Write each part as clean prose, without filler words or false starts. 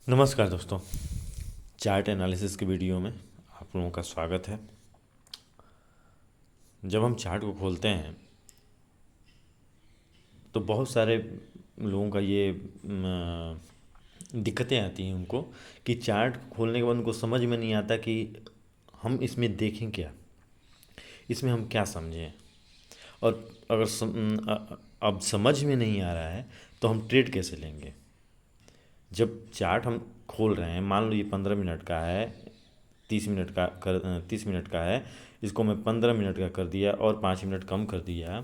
नमस्कार दोस्तों। Chart analysis के वीडियो में आप लोगों का स्वागत है। जब हम चार्ट को खोलते हैं तो बहुत सारे लोगों का ये दिक्कतें आती हैं उनको कि चार्ट खोलने के बाद उनको समझ में नहीं आता कि हम इसमें देखें क्या, इसमें हम क्या समझें। और अगर अब समझ में नहीं आ रहा है तो हम ट्रेड कैसे लेंगे। जब चार्ट हम खोल रहे हैं, मान लो ये 15 मिनट का है, 30 मिनट का कर 30 मिनट का है, इसको मैं 15 मिनट का कर दिया और 5 मिनट कम कर दिया।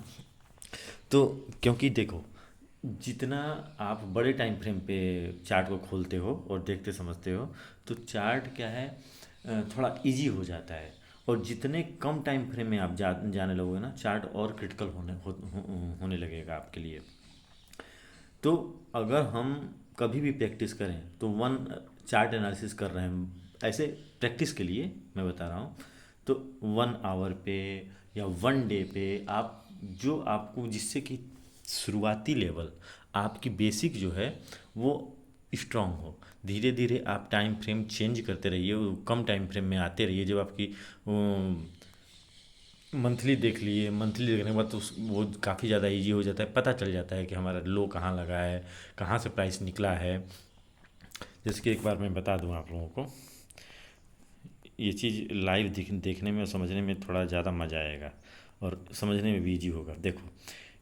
तो क्योंकि देखो, जितना आप बड़े टाइम फ्रेम पे चार्ट को खोलते हो और देखते समझते हो तो चार्ट क्या है, थोड़ा इजी हो जाता है। और जितने कम टाइम फ्रेम में आप जाने लगोगे ना, चार्ट और क्रिटिकल होने लगेगा आपके लिए। तो अगर हम कभी भी प्रैक्टिस करें तो वन चार्ट एनालिसिस कर रहे हैं ऐसे प्रैक्टिस के लिए मैं बता रहा हूँ, तो 1 आवर पे या 1 डे पे आप जो आपको जिससे कि शुरुआती लेवल आपकी बेसिक जो है वो स्ट्रांग हो। धीरे धीरे आप टाइम फ्रेम चेंज करते रहिए, वो कम टाइम फ्रेम में आते रहिए। जब आपकी मंथली देख लिए, मंथली देखने के बाद तो वो काफ़ी ज़्यादा इजी हो जाता है, पता चल जाता है कि हमारा लो कहाँ लगा है, कहाँ से प्राइस निकला है। जैसे कि एक बार मैं बता दूं आप लोगों को, ये चीज़ लाइव देखने में और समझने में थोड़ा ज़्यादा मज़ा आएगा और समझने में भी इजी होगा। देखो,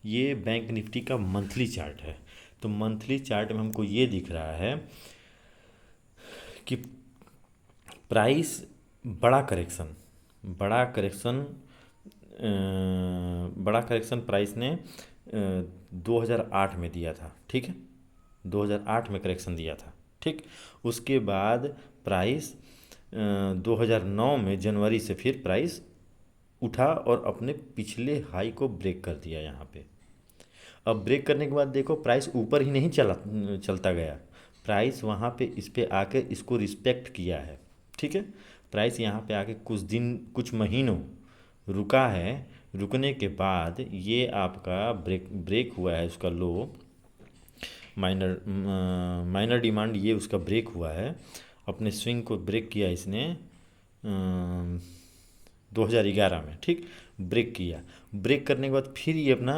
ये बैंक निफ्टी का मंथली चार्ट है। तो मंथली चार्ट में हमको ये दिख रहा है कि प्राइस बड़ा करेक्शन बड़ा करेक्शन बड़ा करेक्शन प्राइस ने 2008 में दिया था, ठीक है। 2008 में करेक्शन दिया था, ठीक। उसके बाद प्राइस 2009 में जनवरी से फिर प्राइस उठा और अपने पिछले हाई को ब्रेक कर दिया यहाँ पे। अब ब्रेक करने के बाद देखो, प्राइस ऊपर ही नहीं चलता गया। प्राइस वहाँ पे इस पे आके इसको रिस्पेक्ट किया है, ठीक है। प्राइस यहाँ पे आके कुछ दिन कुछ महीनों रुका है। रुकने के बाद ये आपका ब्रेक ब्रेक हुआ है, उसका लो माइनर माइनर डिमांड, ये उसका ब्रेक हुआ है। अपने स्विंग को ब्रेक किया इसने 2011 में, ठीक। ब्रेक किया। ब्रेक करने के बाद फिर ये अपना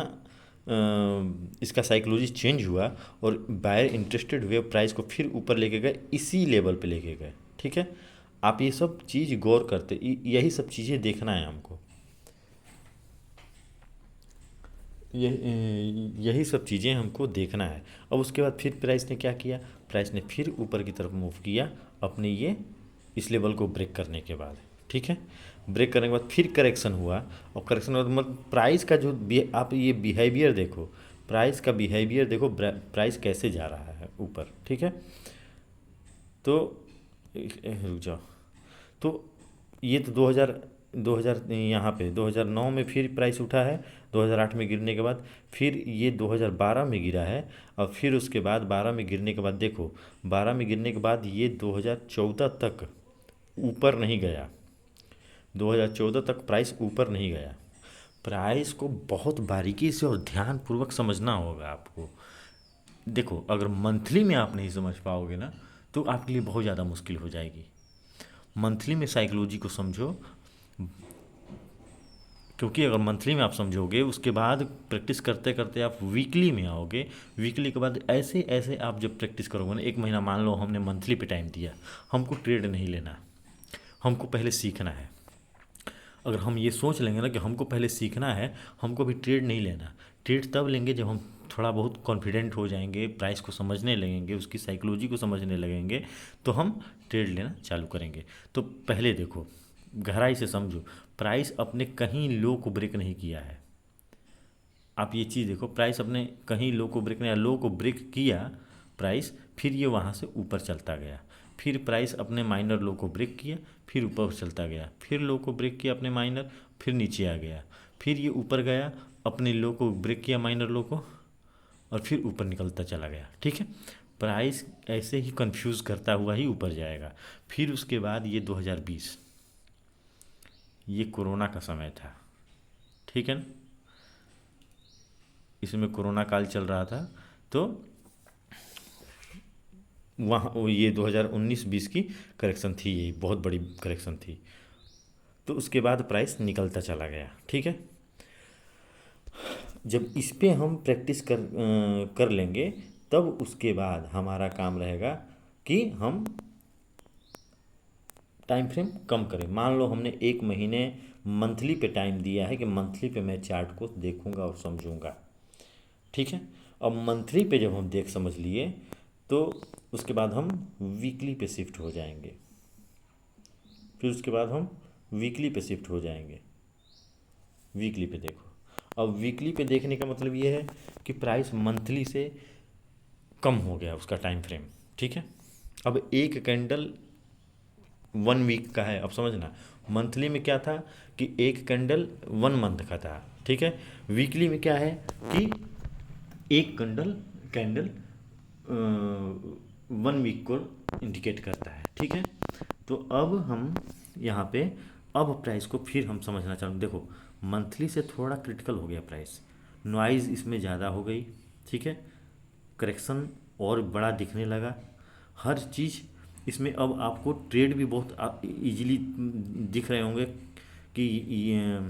इसका साइकोलॉजी चेंज हुआ और बायर इंटरेस्टेड हुए, प्राइस को फिर ऊपर लेके गए, इसी लेवल पे लेके गए, ठीक है। आप ये सब चीज़ गौर करते, यही सब चीज़ें देखना है हमको। यही सब चीज़ें हमको देखना है। अब उसके बाद फिर प्राइस ने क्या किया, प्राइस ने फिर ऊपर की तरफ मूव किया अपने ये इस लेवल को ब्रेक करने के बाद, ठीक है। ब्रेक करने के बाद फिर करेक्शन हुआ और करेक्शन के बाद मतलब प्राइस का जो आप ये बिहेवियर देखो, प्राइस का बिहेवियर देखो, प्राइस कैसे जा रहा है ऊपर, ठीक है। तो रुक जाओ। तो ये तो 2000 यहाँ पे 2009 में फिर प्राइस उठा है, 2008 में गिरने के बाद फिर ये 2012 में गिरा है। और फिर उसके बाद 12 में गिरने के बाद देखो, 12 में गिरने के बाद ये 2014 तक ऊपर नहीं गया। 2014 तक प्राइस ऊपर नहीं गया। प्राइस को बहुत बारीकी से और ध्यानपूर्वक समझना होगा आपको। देखो, अगर मंथली में आप नहीं समझ पाओगे ना तो आपके लिए बहुत ज़्यादा मुश्किल हो जाएगी। मंथली में साइकोलॉजी को समझो, क्योंकि अगर मंथली में आप समझोगे उसके बाद प्रैक्टिस करते करते आप वीकली में आओगे। वीकली के बाद ऐसे ऐसे आप जब प्रैक्टिस करोगे ना, एक महीना मान लो हमने मंथली पे टाइम दिया, हमको ट्रेड नहीं लेना, हमको पहले सीखना है। अगर हम ये सोच लेंगे ना कि हमको पहले सीखना है, हमको भी ट्रेड नहीं लेना। ट्रेड तब लेंगे जब हम थोड़ा बहुत कॉन्फिडेंट हो जाएंगे, प्राइस को समझने लगेंगे, उसकी साइकोलॉजी को समझने लगेंगे, तो हम ट्रेड लेना चालू करेंगे। तो पहले देखो, गहराई से समझो, प्राइस अपने कहीं लो को ब्रेक नहीं किया है। आप ये चीज़ देखो, प्राइस अपने कहीं लो को ब्रेक नहीं, लो को ब्रेक किया प्राइस, फिर ये वहाँ से ऊपर चलता गया। फिर प्राइस अपने माइनर लो को ब्रेक किया, फिर ऊपर चलता गया, फिर लो को ब्रेक किया अपने माइनर, फिर नीचे आ गया, फिर ये ऊपर गया, अपने लो को ब्रेक किया माइनर लो को, और फिर ऊपर निकलता चला गया, ठीक है। प्राइस ऐसे ही कंफ्यूज करता हुआ ही ऊपर जाएगा। फिर उसके बाद ये 2020, ये कोरोना का समय था, ठीक है ना। इसमें कोरोना काल चल रहा था। तो वहाँ वो ये 2019-20 की करेक्शन थी, यही बहुत बड़ी करेक्शन थी। तो उसके बाद प्राइस निकलता चला गया, ठीक है। जब इस पे हम प्रैक्टिस कर लेंगे, तब उसके बाद हमारा काम रहेगा कि हम टाइम फ्रेम कम करें। मान लो हमने एक महीने मंथली पे टाइम दिया है कि मंथली पे मैं चार्ट को देखूंगा और समझूंगा, ठीक है। अब मंथली पे जब हम देख समझ लिए, तो उसके बाद हम वीकली पे शिफ्ट हो जाएंगे। फिर उसके बाद हम वीकली पे शिफ्ट हो जाएंगे। वीकली पे देखो, अब वीकली पे देखने का मतलब ये है कि प्राइस मंथली से कम हो गया उसका टाइम फ्रेम, ठीक है। अब एक कैंडल 1 वीक का है, अब समझना। मंथली में क्या था कि एक कैंडल 1 मंथ का था, ठीक है। वीकली में क्या है कि एक कैंडल कैंडल 1 वीक को इंडिकेट करता है, ठीक है। तो अब हम यहाँ पे अब प्राइस को फिर हम समझना चाहते, देखो मंथली से थोड़ा क्रिटिकल हो गया प्राइस, नॉइज़ इसमें ज़्यादा हो गई, ठीक है। करेक्शन और बड़ा दिखने लगा, हर चीज़ इसमें। अब आपको ट्रेड भी बहुत इजीली दिख रहे होंगे कि ये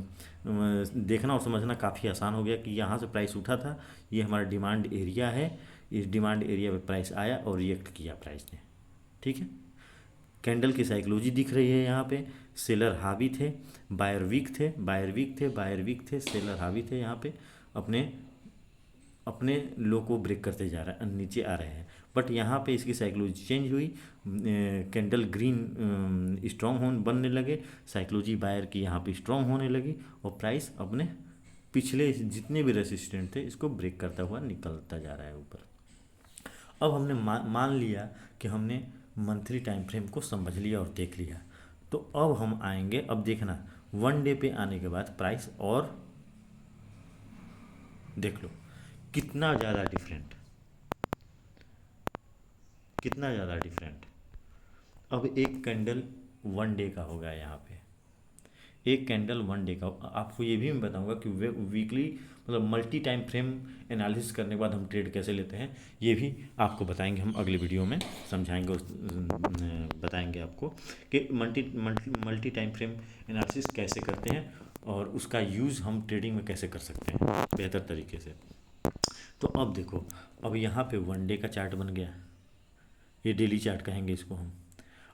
देखना और समझना काफ़ी आसान हो गया कि यहाँ से प्राइस उठा था, ये हमारा डिमांड एरिया है, इस डिमांड एरिया पे प्राइस आया और रिएक्ट किया प्राइस ने, ठीक है। कैंडल की साइकोलॉजी दिख रही है यहाँ पे, सेलर हावी थे, बायर वीक थे, बायर वीक थे, बायर वीक थे, सेलर हावी थे यहाँ पे, अपने अपने लो को ब्रेक करते जा रहा है, नीचे आ रहे हैं। बट यहाँ पे इसकी साइकोलॉजी चेंज हुई, कैंडल ग्रीन स्ट्रॉन्ग होने बनने लगे, साइकोलॉजी बायर की यहाँ पे स्ट्रॉन्ग होने लगी, और प्राइस अपने पिछले जितने भी रेसिस्टेंट थे इसको ब्रेक करता हुआ निकलता जा रहा है ऊपर। अब हमने मान लिया कि हमने मंथली टाइम फ्रेम को समझ लिया और देख लिया, तो अब हम आएंगे, अब देखना 1 डे पे आने के बाद प्राइस और देख लो कितना ज़्यादा डिफरेंट, कितना ज़्यादा डिफरेंट। अब एक कैंडल 1 डे का होगा यहाँ पे, एक कैंडल 1 डे का। आपको ये भी मैं बताऊंगा कि वीकली मतलब मल्टी टाइम फ्रेम एनालिसिस करने के बाद हम ट्रेड कैसे लेते हैं, ये भी आपको बताएंगे हम अगले वीडियो में, समझाएंगे बताएंगे आपको कि multi multi multi time frame analysis कैसे करते हैं और उसका यूज़ हम ट्रेडिंग में कैसे कर सकते हैं बेहतर तरीके से। तो अब देखो, अब यहाँ पे 1 डे का चार्ट बन गया, ये डेली चार्ट कहेंगे इसको हम।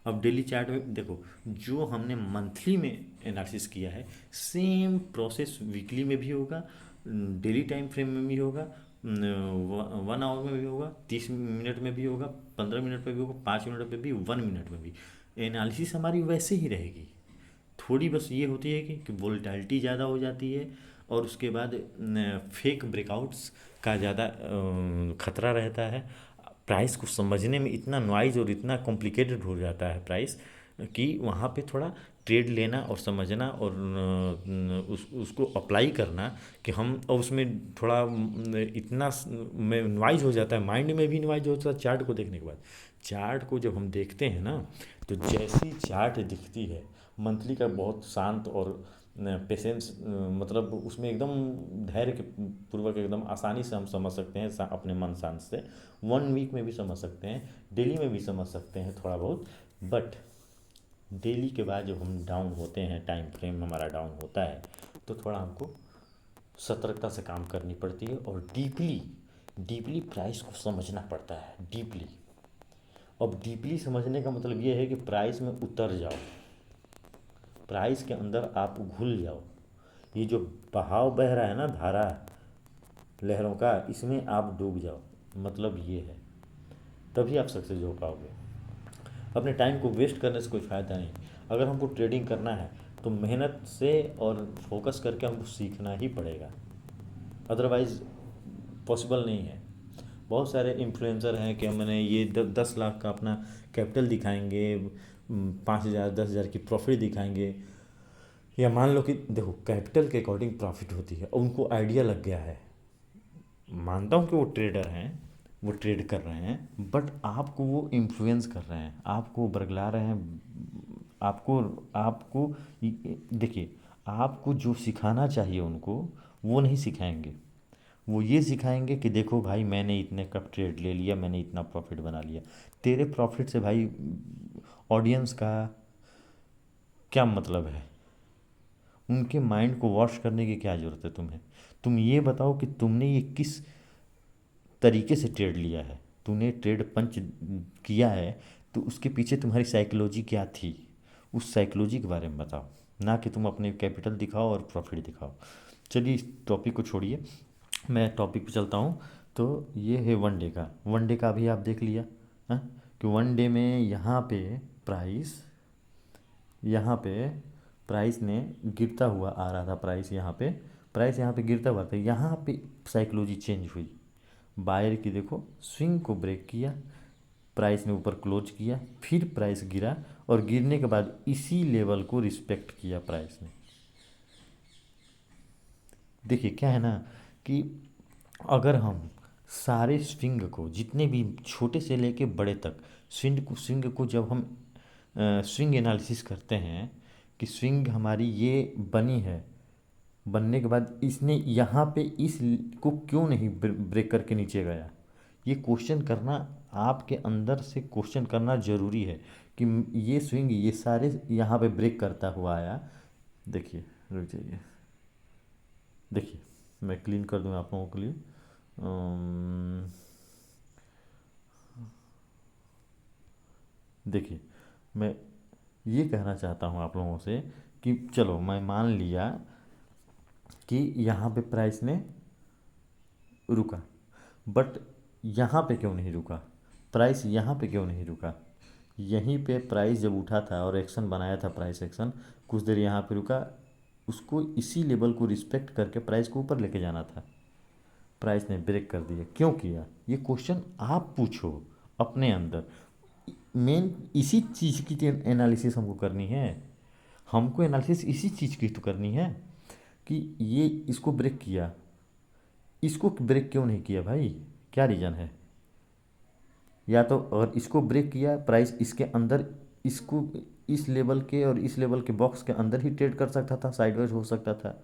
अब डेली चार्ट में देखो, जो हमने मंथली में एनालिसिस किया है, सेम प्रोसेस वीकली में भी होगा, डेली टाइम फ्रेम में भी होगा, 1 आवर में भी होगा, 30 मिनट में भी होगा, 15 मिनट में भी होगा, 5 मिनट में भी, 1 मिनट में भी। एनालिसिस हमारी वैसे ही रहेगी, थोड़ी बस ये होती है कि वोलेटिलिटी ज़्यादा हो जाती है, और उसके बाद फेक ब्रेकआउट्स का ज़्यादा खतरा रहता है। प्राइस को समझने में इतना नॉइज और इतना कॉम्प्लिकेटेड हो जाता है प्राइस, कि वहाँ पे थोड़ा ट्रेड लेना और समझना और उसको अप्लाई करना कि हम, और उसमें थोड़ा इतना में नॉइज हो जाता है, माइंड में भी नॉइज होता है चार्ट को देखने के बाद। चार्ट को जब हम देखते हैं ना, तो जैसी चार्ट दिखती है मंथली का, बहुत शांत और पेशेंस, मतलब उसमें एकदम धैर्य के पूर्वक एकदम आसानी से हम समझ सकते हैं अपने मन शांत से। 1 वीक में भी समझ सकते हैं, डेली में भी समझ सकते हैं थोड़ा बहुत। बट डेली के बाद जब हम डाउन होते हैं, टाइम फ्रेम हमारा डाउन होता है, तो थोड़ा हमको सतर्कता से काम करनी पड़ती है और डीपली डीपली प्राइस को समझना पड़ता है, डीपली। अब डीपली समझने का मतलब ये है कि प्राइस में उतर जाओ, प्राइस के अंदर आप घुल जाओ। ये जो बहाव बह रहा है ना, धारा लहरों का, इसमें आप डूब जाओ, मतलब ये है, तभी आप सक्सेस हो पाओगे। अपने टाइम को वेस्ट करने से कोई फ़ायदा नहीं। अगर हमको ट्रेडिंग करना है तो मेहनत से और फोकस करके हमको सीखना ही पड़ेगा, अदरवाइज़ पॉसिबल नहीं है। बहुत सारे इन्फ्लुएंसर हैं कि मैंने ये 10 लाख का अपना कैपिटल दिखाएंगे, 5,000 10,000 की प्रॉफिट दिखाएंगे, या मान लो कि देखो कैपिटल के अकॉर्डिंग प्रॉफिट होती है, और उनको आइडिया लग गया है। मानता हूँ कि वो ट्रेडर हैं, वो ट्रेड कर रहे हैं, बट आपको वो इन्फ्लुएंस कर रहे हैं, आपको बरगला रहे हैं, आपको आपको देखिए, आपको जो सिखाना चाहिए उनको वो नहीं सिखाएंगे, वो ये सिखाएंगे कि देखो भाई मैंने इतने का ट्रेड ले लिया, मैंने इतना प्रॉफिट बना लिया। तेरे प्रॉफिट से भाई ऑडियंस का क्या मतलब है? उनके माइंड को वॉश करने की क्या ज़रूरत है तुम्हें? तुम ये बताओ कि तुमने ये किस तरीके से ट्रेड लिया है। तूने ट्रेड पंच किया है तो उसके पीछे तुम्हारी साइकोलॉजी क्या थी, उस साइकोलॉजी के बारे में बताओ, ना कि तुम अपने कैपिटल दिखाओ और प्रॉफिट दिखाओ। चलिए इस टॉपिक को छोड़िए, मैं टॉपिक पे चलता हूँ। तो ये है वन डे का अभी आप देख लिया, हाँ, कि वन डे में प्राइस यहाँ पे प्राइस ने गिरता हुआ आ रहा था। प्राइस यहाँ पे गिरता हुआ था। यहाँ पे साइकोलॉजी चेंज हुई। बायर की देखो स्विंग को ब्रेक किया, प्राइस ने ऊपर क्लोज किया, फिर प्राइस गिरा और गिरने के बाद इसी लेवल को रिस्पेक्ट किया प्राइस ने। देखिए क्या है ना कि अगर हम सारे स्विंग को, जितने भी छोटे से लेके बड़े तक स्विंग को जब हम स्विंग एनालिसिस करते हैं कि स्विंग हमारी ये बनी है, बनने के बाद इसने यहाँ पे इस को क्यों नहीं ब्रेक करके नीचे गया, ये क्वेश्चन करना, आपके अंदर से क्वेश्चन करना ज़रूरी है कि ये स्विंग ये सारे यहाँ पे ब्रेक करता हुआ आया। देखिए रुक जाइए, देखिए मैं क्लीन कर दूँ आप लोगों के लिए। देखिए मैं ये कहना चाहता हूँ आप लोगों से कि चलो मैं मान लिया कि यहाँ पे प्राइस ने रुका, बट यहाँ पे क्यों नहीं रुका? प्राइस यहाँ पे क्यों नहीं रुका? यहीं पे प्राइस जब उठा था और एक्शन बनाया था, प्राइस एक्शन कुछ देर यहाँ पे रुका, उसको इसी लेवल को रिस्पेक्ट करके प्राइस को ऊपर लेके जाना था। प्राइस ने ब्रेक कर दिया, क्यों किया? ये क्वेश्चन आप पूछो अपने अंदर। मेन इसी चीज़ की एनालिसिस हमको करनी है। हमको एनालिसिस इसी चीज़ की तो करनी है कि ये इसको ब्रेक किया, इसको ब्रेक क्यों नहीं किया भाई? क्या रीज़न है? या तो अगर इसको ब्रेक किया, प्राइस इसके अंदर, इसको इस लेवल के और इस लेवल के बॉक्स के अंदर ही ट्रेड कर सकता था, साइडवेज हो सकता था।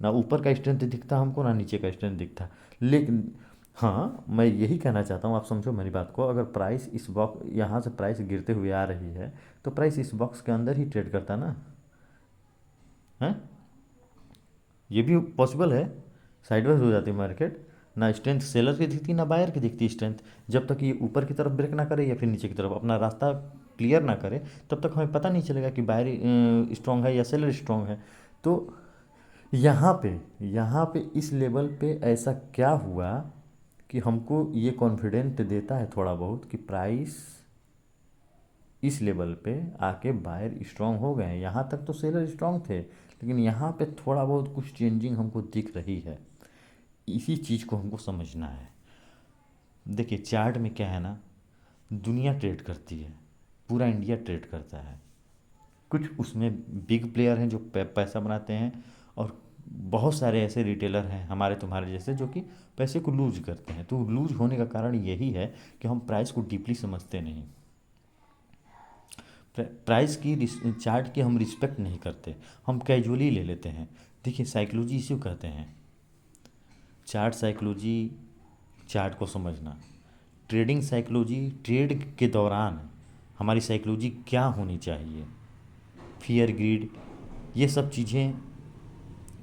ना ऊपर का स्ट्रेंथ दिखता हमको, ना नीचे का स्ट्रेंथ दिखता। लेकिन हाँ, मैं यही कहना चाहता हूँ, आप समझो मेरी बात को। अगर प्राइस इस बॉक्स, यहाँ से प्राइस गिरते हुए आ रही है तो प्राइस इस बॉक्स के अंदर ही ट्रेड करता ना, है? ये भी पॉसिबल है। साइडवेज हो जाती है मार्केट, ना स्ट्रेंथ सेलर की दिखती ना बायर की दिखती स्ट्रेंथ। जब तक ये ऊपर की तरफ ब्रेक ना करे या फिर नीचे की तरफ अपना रास्ता क्लियर ना करे, तब तक हमें पता नहीं चलेगा कि बायर स्ट्रांग है या सेलर स्ट्रांग है। तो यहाँ पे इस लेवल पे ऐसा क्या हुआ कि हमको ये कॉन्फिडेंट देता है थोड़ा बहुत कि प्राइस इस लेवल पे आके बायर स्ट्रांग हो गए हैं। यहाँ तक तो सेलर स्ट्रांग थे, लेकिन यहाँ पे थोड़ा बहुत कुछ चेंजिंग हमको दिख रही है। इसी चीज़ को हमको समझना है। देखिए चार्ट में क्या है ना, दुनिया ट्रेड करती है, पूरा इंडिया ट्रेड करता है। कुछ उसमें बिग प्लेयर हैं जो पैसा बनाते हैं, और बहुत सारे ऐसे रिटेलर हैं हमारे तुम्हारे जैसे जो कि पैसे को लूज करते हैं। तो लूज होने का कारण यही है कि हम प्राइस को डीपली समझते नहीं, प्राइस की चार्ट की हम रिस्पेक्ट नहीं करते, हम कैजुअली ले लेते हैं। देखिए साइकोलॉजी इसी को कहते हैं, चार्ट साइकोलॉजी, चार्ट को समझना। ट्रेडिंग साइकोलॉजी, ट्रेड के दौरान हमारी साइकोलॉजी क्या होनी चाहिए, फियर ग्रीड, ये सब चीज़ें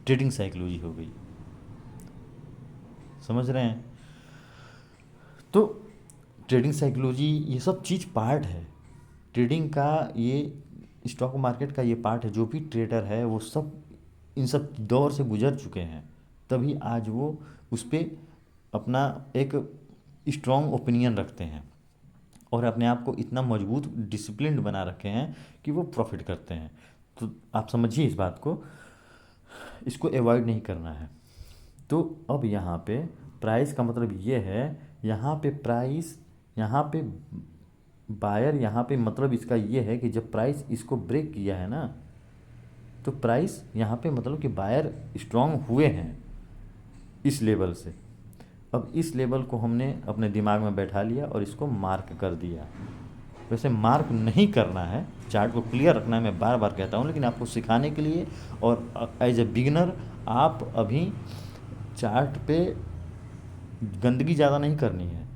ट्रेडिंग साइकोलॉजी हो गई। समझ रहे हैं? तो ट्रेडिंग साइकोलॉजी ये सब चीज़ पार्ट है ट्रेडिंग का, ये स्टॉक मार्केट का ये पार्ट है। जो भी ट्रेडर है वो सब इन सब दौर से गुजर चुके हैं, तभी आज वो उस पर अपना एक स्ट्रॉन्ग ओपिनियन रखते हैं और अपने आप को इतना मजबूत डिसिप्लिन्ड बना रखे हैं कि वो प्रॉफिट करते हैं। तो आप समझिए इस बात को, इसको अवॉइड नहीं करना है। तो अब यहाँ पे प्राइस का मतलब ये है, यहाँ पे प्राइस, यहाँ पे बायर, यहाँ पे मतलब इसका ये है कि जब प्राइस इसको ब्रेक किया है ना, तो प्राइस यहाँ पे मतलब कि बायर स्ट्रांग हुए हैं इस लेवल से। अब इस लेवल को हमने अपने दिमाग में बैठा लिया और इसको मार्क कर दिया। वैसे मार्क नहीं करना है, चार्ट को क्लियर रखना है, मैं बार बार कहता हूँ, लेकिन आपको सिखाने के लिए और एज ए बिगिनर आप अभी चार्ट पे गंदगी ज़्यादा नहीं करनी है।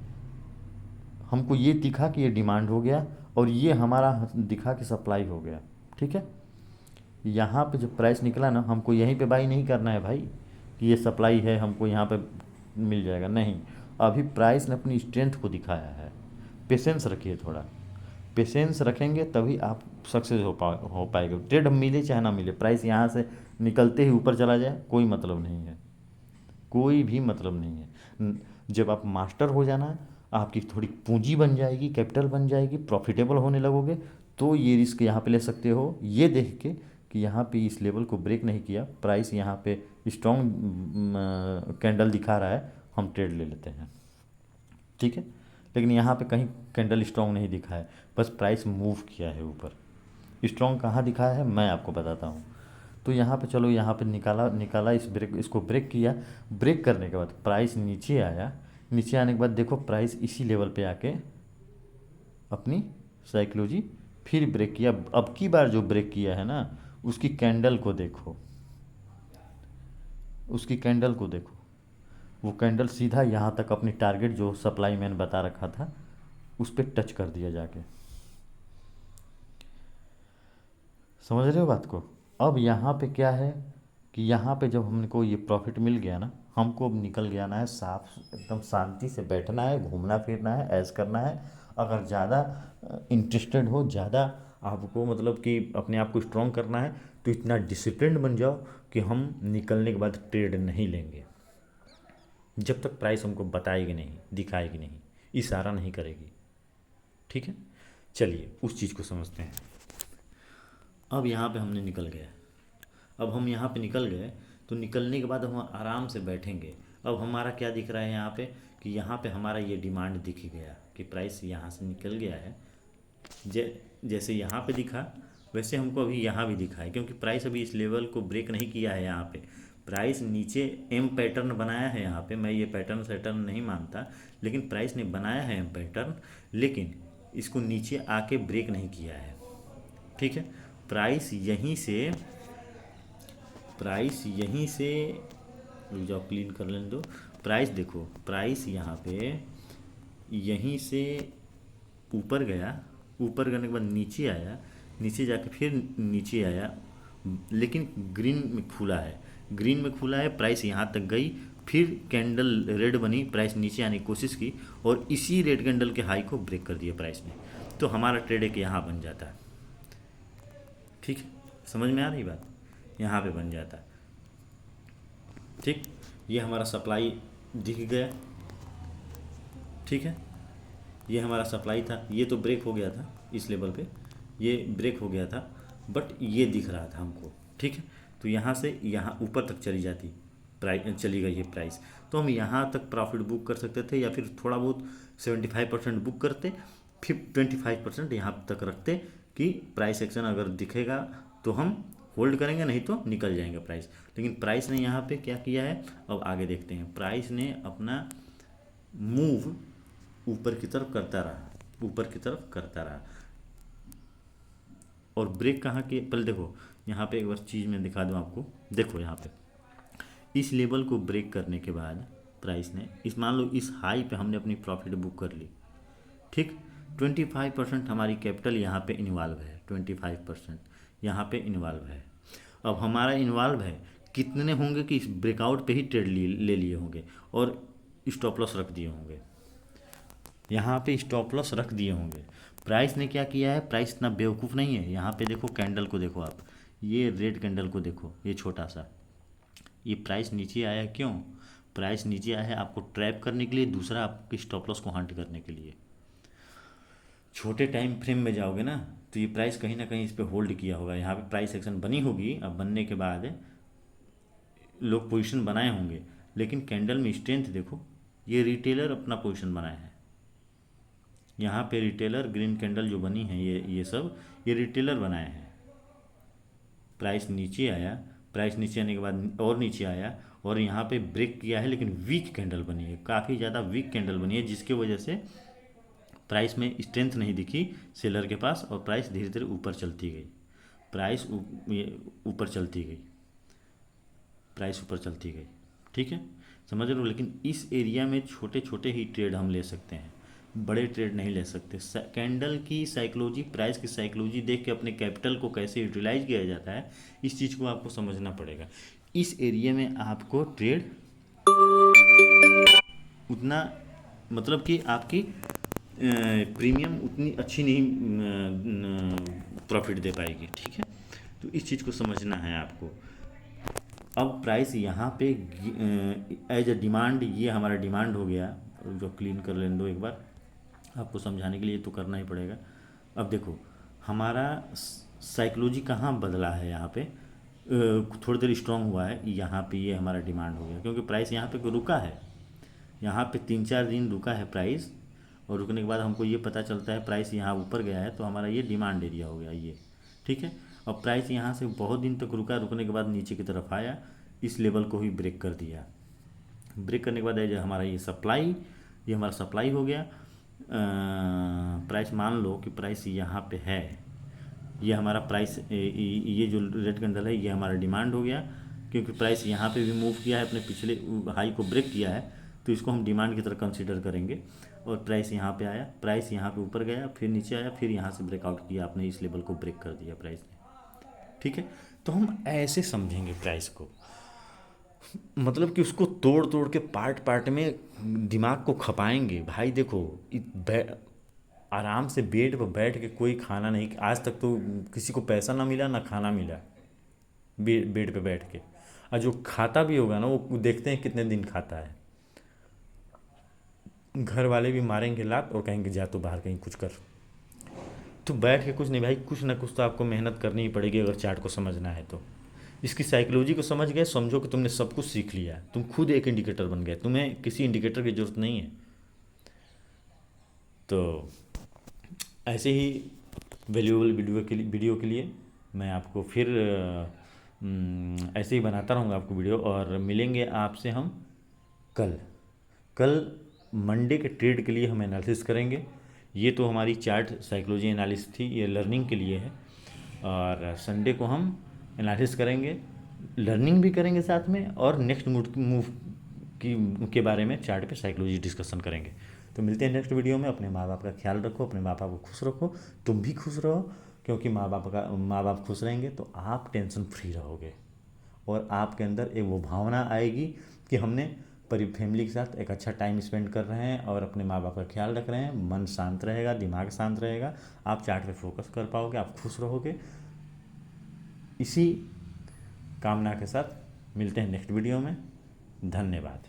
हमको ये दिखा कि ये डिमांड हो गया और ये हमारा दिखा कि सप्लाई हो गया। ठीक है, यहाँ पे जो प्राइस निकला ना, हमको यहीं पे बाई नहीं करना है भाई कि ये सप्लाई है हमको यहाँ पे मिल जाएगा, नहीं। अभी प्राइस ने अपनी स्ट्रेंथ को दिखाया है। पेशेंस रखिए थोड़ा, पेशेंस रखेंगे तभी आप सक्सेस हो पाएगा। ट्रेड मिले चाहे ना मिले, प्राइस यहाँ से निकलते ही ऊपर चला जाए कोई मतलब नहीं है, कोई भी मतलब नहीं है। जब आप मास्टर हो जाना, आपकी थोड़ी पूंजी बन जाएगी, कैपिटल बन जाएगी, प्रॉफिटेबल होने लगोगे, तो ये रिस्क यहाँ पे ले सकते हो, ये देख के कि यहाँ पे इस लेवल को ब्रेक नहीं किया, प्राइस यहाँ पे स्ट्रॉन्ग कैंडल दिखा रहा है, हम ट्रेड ले लेते हैं। ठीक है, लेकिन यहाँ पे कहीं कैंडल स्ट्रॉन्ग नहीं दिखा है, बस प्राइस मूव किया है ऊपर। स्ट्रॉन्ग कहाँ दिखाया है मैं आपको बताता हूँ। तो यहाँ पे चलो, यहाँ पे निकाला निकाला इसको ब्रेक किया। ब्रेक करने के बाद प्राइस नीचे आया, नीचे आने के बाद देखो प्राइस इसी लेवल पे आके अपनी साइकोलॉजी फिर ब्रेक किया। अब की बार जो ब्रेक किया है ना, उसकी कैंडल को देखो, उसकी कैंडल को देखो, वो कैंडल सीधा यहाँ तक अपनी टारगेट जो सप्लाई मैंने बता रखा था उस पर टच कर दिया जाके। समझ रहे हो बात को? अब यहाँ पे क्या है कि यहाँ पे जब हमको ये प्रॉफिट मिल गया ना, हमको अब निकल के आना है, साफ एकदम शांति से बैठना है, घूमना फिरना है, ऐश करना है। अगर ज़्यादा इंटरेस्टेड हो, ज़्यादा आपको मतलब कि अपने आप को स्ट्रॉन्ग करना है, तो इतना डिसिप्लिन बन जाओ कि हम निकलने के बाद ट्रेड नहीं लेंगे जब तक प्राइस हमको बताएगी नहीं, दिखाएगी नहीं, इशारा नहीं करेगी। ठीक है, चलिए उस चीज़ को समझते हैं। अब यहाँ पे हमने निकल गया, अब हम यहाँ पे निकल गए, तो निकलने के बाद हम आराम से बैठेंगे। अब हमारा क्या दिख रहा है यहाँ पे कि यहाँ पे हमारा ये डिमांड दिख गया कि प्राइस यहाँ से निकल गया है। जैसे यहाँ पे दिखा वैसे हमको अभी यहाँ भी दिखा है, क्योंकि प्राइस अभी इस लेवल को ब्रेक नहीं किया है। यहाँ पे प्राइस नीचे एम पैटर्न बनाया है। यहाँ पे मैं ये पैटर्न सैटर्न नहीं मानता, लेकिन प्राइस ने बनाया है एम पैटर्न, लेकिन इसको नीचे आके ब्रेक नहीं किया है। ठीक है, प्राइस यहीं से प्राइस यहीं से रुक जाओ, क्लीन कर लेने दो। प्राइस देखो, प्राइस यहाँ पे यहीं से ऊपर गया, ऊपर करने के बाद नीचे आया, नीचे जाके फिर नीचे आया, लेकिन ग्रीन में खुला है, ग्रीन में खुला है। प्राइस यहाँ तक गई, फिर कैंडल रेड बनी, प्राइस नीचे आने की कोशिश की और इसी रेड कैंडल के हाई को ब्रेक कर दिया प्राइस ने। तो हमारा ट्रेड एक यहाँ बन जाता है। ठीक है, समझ में आ रही बात? यहाँ पे बन जाता है। ठीक, ये हमारा सप्लाई दिख गया। ठीक है, ये हमारा सप्लाई था, ये तो ब्रेक हो गया था इस लेवल पे, ये ब्रेक हो गया था, बट ये दिख रहा था हमको। ठीक है, तो यहाँ से यहाँ ऊपर तक चली जाती प्राइस, चली गई है प्राइस, तो हम यहाँ तक प्रॉफिट बुक कर सकते थे, या फिर थोड़ा बहुत 75% बुक करते, फिर 25% यहाँ तक रखते कि प्राइस एक्शन अगर दिखेगा तो हम होल्ड करेंगे, नहीं तो निकल जाएंगे प्राइस। लेकिन प्राइस ने यहाँ पे क्या किया है, अब आगे देखते हैं। प्राइस ने अपना मूव ऊपर की तरफ करता रहा, ऊपर की तरफ करता रहा, और ब्रेक कहाँ की, पहले देखो यहाँ पे एक बार चीज़ मैं दिखा दूँ आपको। देखो यहाँ पे इस लेवल को ब्रेक करने के बाद प्राइस ने, इस मान लो इस हाई पे हमने अपनी प्रॉफिट बुक कर ली। ठीक, 25% हमारी कैपिटल यहाँ पे इन्वॉल्व है, 25% यहाँ पे इन्वॉल्व है। अब हमारा इन्वॉल्व है कितने होंगे कि इस ब्रेकआउट पे ही ट्रेड ले लिए होंगे और स्टॉप लॉस रख दिए होंगे, यहाँ पे स्टॉप लॉस रख दिए होंगे। प्राइस ने क्या किया है, प्राइस इतना बेवकूफ़ नहीं है। यहाँ पे देखो कैंडल को देखो आप, ये रेड कैंडल को देखो, ये छोटा सा, ये प्राइस नीचे आया क्यों? प्राइस नीचे आया है आपको ट्रैप करने के लिए, दूसरा आपके स्टॉप लॉस को हंट करने के लिए। छोटे टाइम फ्रेम में जाओगे ना, तो ये प्राइस कहीं ना कहीं इस पर होल्ड किया होगा। यहाँ पे प्राइस एक्शन बनी होगी, अब बनने के बाद लोग पोजीशन बनाए होंगे, लेकिन कैंडल में स्ट्रेंथ देखो, ये रिटेलर अपना पोजीशन बनाया है। यहाँ पे रिटेलर ग्रीन कैंडल जो बनी है, ये सब ये रिटेलर बनाए हैं। प्राइस नीचे आया, प्राइस नीचे आने के बाद और नीचे आया और यहाँ पे ब्रेक किया है, लेकिन वीक कैंडल बनी है, काफ़ी ज़्यादा वीक कैंडल बनी है, जिसके वजह से प्राइस में स्ट्रेंथ नहीं दिखी सेलर के पास, और प्राइस धीरे धीरे ऊपर चलती गई। प्राइस ऊपर चलती गई, प्राइस ऊपर चलती गई। ठीक है, समझ रहे हो। लेकिन इस एरिया में छोटे छोटे ही ट्रेड हम ले सकते हैं, बड़े ट्रेड नहीं ले सकते। कैंडल की साइकोलॉजी, प्राइस की साइकोलॉजी देख के अपने कैपिटल को कैसे यूटिलाइज किया जाता है, इस चीज़ को आपको समझना पड़ेगा। इस एरिया में आपको ट्रेड उतना, मतलब कि आपकी प्रीमियम उतनी अच्छी नहीं प्रॉफिट दे पाएगी, ठीक है। तो इस चीज़ को समझना है आपको। अब प्राइस यहाँ पे एज अ डिमांड, ये हमारा डिमांड हो गया। जो क्लीन कर लेने दो एक बार, आपको समझाने के लिए तो करना ही पड़ेगा। अब देखो हमारा साइकोलॉजी कहाँ बदला है, यहाँ पे थोड़ी देर स्ट्रांग हुआ है, यहाँ पे ये हमारा डिमांड हो गया, क्योंकि प्राइस यहाँ पे रुका है। यहाँ पे 3-4 दिन रुका है प्राइस, और रुकने के बाद हमको ये पता चलता है प्राइस यहाँ ऊपर गया है, तो हमारा ये डिमांड एरिया हो गया ये, ठीक है। अब प्राइस यहाँ से बहुत दिन तक रुका, रुकने के बाद नीचे की तरफ आया, इस लेवल को ही ब्रेक कर दिया। ब्रेक करने के बाद ये हमारा ये सप्लाई, ये हमारा सप्लाई हो गया। प्राइस मान लो कि प्राइस यहाँ पे है, ये हमारा प्राइस, ये जो रेड कैंडल है ये हमारा डिमांड हो गया, क्योंकि प्राइस यहाँ पे भी मूव किया है, अपने पिछले हाई को ब्रेक किया है, तो इसको हम डिमांड की तरह कंसीडर करेंगे। और प्राइस यहाँ पे आया, प्राइस यहाँ पे ऊपर गया, फिर नीचे आया, फिर यहाँ से ब्रेकआउट किया, आपने इस लेवल को ब्रेक कर दिया प्राइस ने, ठीक है। तो हम ऐसे समझेंगे प्राइस को, मतलब कि उसको तोड़ तोड़ के पार्ट पार्ट में दिमाग को खपाएंगे। भाई देखो, आराम से बेड पर बैठ के कोई खाना नहीं, आज तक तो किसी को पैसा ना मिला ना खाना मिला बेड पे बैठ के। और जो खाता भी होगा ना, वो देखते हैं कितने दिन खाता है। घर वाले भी मारेंगे लात और कहेंगे जा तो बाहर कहीं कुछ कर। तो बैठ के कुछ नहीं भाई, कुछ ना कुछ तो आपको मेहनत करनी ही पड़ेगी अगर चार्ट को समझना है तो। इसकी साइकोलॉजी को समझ गए, समझो कि तुमने सब कुछ सीख लिया, तुम खुद एक इंडिकेटर बन गए, तुम्हें किसी इंडिकेटर की ज़रूरत नहीं है। तो ऐसे ही वैल्यूएबल वीडियो के लिए मैं आपको फिर ऐसे ही बनाता रहूँगा आपको वीडियो, और मिलेंगे आपसे हम कल। कल मंडे के ट्रेड के लिए हम एनालिसिस करेंगे। ये तो हमारी चार्ट साइकोलॉजी एनालिसिस थी, ये लर्निंग के लिए है, और संडे को हम एनालिसिस करेंगे, लर्निंग भी करेंगे साथ में, और नेक्स्ट मूव के बारे में चार्ट पे साइकोलॉजी डिस्कशन करेंगे। तो मिलते हैं नेक्स्ट वीडियो में। अपने माँ बाप का ख्याल रखो, अपने माँ बाप को खुश रखो, तुम भी खुश रहो, क्योंकि माँ बाप खुश रहेंगे तो आप टेंशन फ्री रहोगे, और आपके अंदर एक वो भावना आएगी कि हमने फैमिली के साथ एक अच्छा टाइम स्पेंड कर रहे हैं और अपने माँ बाप का ख्याल रख रहे हैं। मन शांत रहेगा, दिमाग शांत रहेगा, आप चार्ट पे फोकस कर पाओगे, आप खुश रहोगे। इसी कामना के साथ मिलते हैं नेक्स्ट वीडियो में। धन्यवाद।